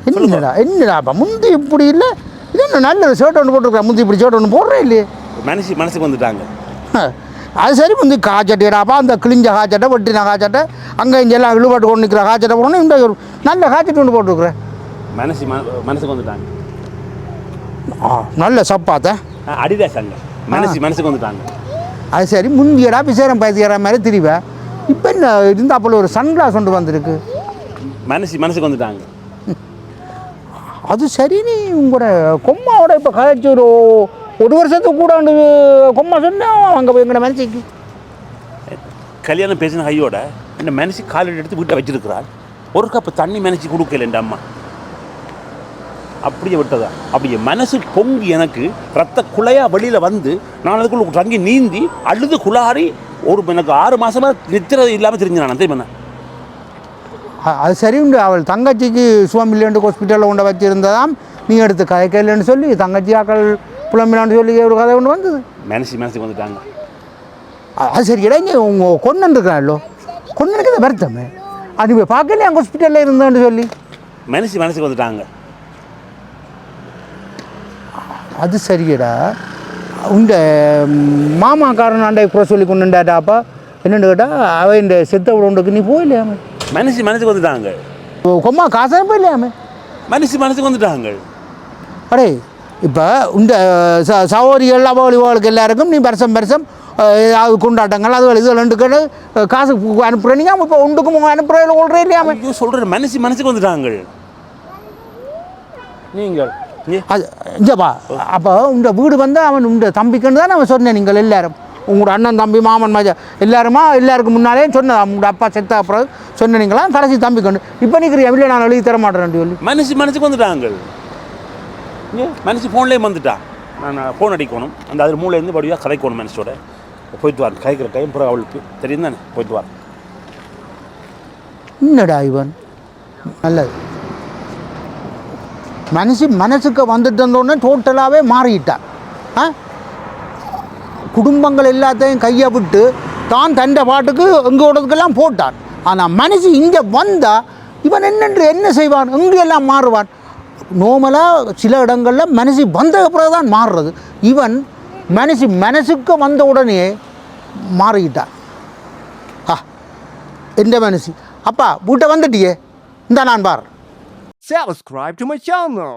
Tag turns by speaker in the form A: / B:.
A: என்னடாப்பா முந்தி இப்படி இல்லை, இது என்ன நல்ல ஷர்ட் ஒன்று போட்டிருக்கா, முந்தி இப்படி ஷர்ட் ஒன்று போடுறேன் இல்லையே.
B: மனசுக்கு வந்துட்டாங்க.
A: அது சரி, முந்தி காய்ச்சட்டிடாப்பா, அந்த கிழிஞ்ச காய்ச்சட்டை, வெட்டின காய்ச்சட்டை, அங்கே இங்கே எல்லாம் இழுபாட்டு கொண்டு நிற்கிற காய்ச்சட்டை போடணும். இந்த ஒரு நல்ல காய்ச்சட்டு ஒன்று போட்டிருக்குறேன்.
B: மனசுக்கு வந்துட்டாங்க.
A: நல்ல சப்பாத்த
B: அடிதாஸ் அங்கே மனசுக்கு வந்துட்டாங்க.
A: அது சரி, முந்தியடா பிசேரம் பேசிக்கிற மாதிரி திரிவேன். இப்போ என்ன இருந்தாப்புல ஒரு சன்கிளாஸ் ஒன்று வந்திருக்கு.
B: மனசுக்கு வந்துட்டாங்க.
A: அது சரி, நீ உங்களோட கொம்மாவோட இப்போ கழிச்சு ஒரு வருஷத்துக்கு கூட கொம்மா சொன்னால் அங்கே போய் எங்களோட மனசுக்கு
B: கல்யாணம் பேசின கையோட என்ன மனசு காலில் எடுத்து வீட்டை வச்சிருக்கிறாள். ஒரு கப்பு தண்ணி மனசு கொடுக்கல என் அம்மா, அப்படியே விட்டதா. அப்படியே மனசு பொங்கி எனக்கு ரத்த குலையாக வெளியில் வந்து நான் அதுக்குள்ள தங்கி நீந்தி அழுது குளாரி எனக்கு 6 மாதமாக நித்திரது இல்லாமல் தெரிஞ்சு நான் தெரியுமா.
A: அது சரி உண்டு. அவள் தங்கச்சிக்கு சுவாமிலேண்டு ஹாஸ்பிட்டலில் கொண்டு வச்சுருந்ததாம், நீ எடுத்து கதைக்கலன்னு சொல்லி தங்கச்சி ஆக்கள் புலம்பிலான்னு சொல்லி ஒரு கதை ஒன்று வந்தது.
B: மனசுக்கு வந்துட்டாங்க.
A: அது சரி, இடைங்க உங்கள் கொண்டு இருக்கிறாங்களோ, கொண்டு இருக்கிறத வருத்தமே அது போய் பார்க்கல எங்கள் ஹாஸ்பிட்டலில் இருந்தேன்னு சொல்லி
B: மனசுக்கு வந்துட்டாங்க.
A: அது சரியடா. உண்ட மாமாக்காரன் ஆண்டை குறை சொல்லி கொண்டுட்டாப்பா. என்னென்னு கேட்டால் அவன் இந்த செத்த உடம்புக்கு நீ போயிலையாமே.
B: மனசுக்கு வந்துட்டாங்க.
A: கொம்மா காசாக போயிலையாமே.
B: மனசுக்கு வந்துட்டாங்க.
A: அடே, இப்போ இந்த சகோதரிகள் அவளுக்கு எல்லாருக்கும் நீ வருஷம் ஏதாவது கொண்டாட்டங்கள் அது இது ரெண்டு கேட்டு காசு அனுப்புகிறீங்க. இப்போ ஒன்றுக்கும் அனுப்புகிற ஓடுறே இல்லையாமே.
B: சொல்கிறேன் மனசுக்கு வந்துட்டாங்க. நீங்கள்
A: அது இங்கப்பா, அப்போ இந்த வீடு வந்து அவன் இந்த தம்பிக்குன்னு தான் அவன் சொன்னேன். நீங்கள் எல்லாரும் உங்களோட அண்ணன் தம்பி மாமன் மஜா எல்லாருக்கும் முன்னாலே சொன்னதா. உங்களோட அப்பா செத்த அப்புறம் சொன்னீங்களா கடைசி தம்பிக்கண்டு. இப்போ நிற்கிற எவ்வளோ நான் எழுதி தர மாட்டேன் சொல்லி
B: மனசுக்கு வந்துட்டாங்க. மனசு ஃபோன்லேயே வந்துட்டான். நான் ஃபோன் அடிக்கணும், அந்த அதில் மூளையிலேருந்து படியாக கதைக்கணும். மனசோட போயிட்டு வார் கதைக்கிற டைம் பிறகு அவளுக்கு தெரியும் தானே, போயிட்டு வார்.
A: என்னடா இவன் நல்லது. மனசுக்கு வந்துட்டு இருந்தோடனே டோட்டலாகவே மாறிட்டான். குடும்பங்கள் எல்லாத்தையும் கையை விட்டு தான் தண்டை பாட்டுக்கு எங்களோடதுக்கெல்லாம் போட்டான். ஆனால் மனசு இங்கே வந்தால் இவன் என்ன செய்வான், எங்கெல்லாம் மாறுவான். நார்மலாக சில இடங்களில் மனசு வந்த பிறகு தான் மாறுறது. இவன் மனசுக்கு வந்த உடனே மாறிக்கிட்டான். எந்த மனசு அப்பா வீட்டை வந்துட்டியே, இந்த நான் பார்.
C: Subscribe to my channel.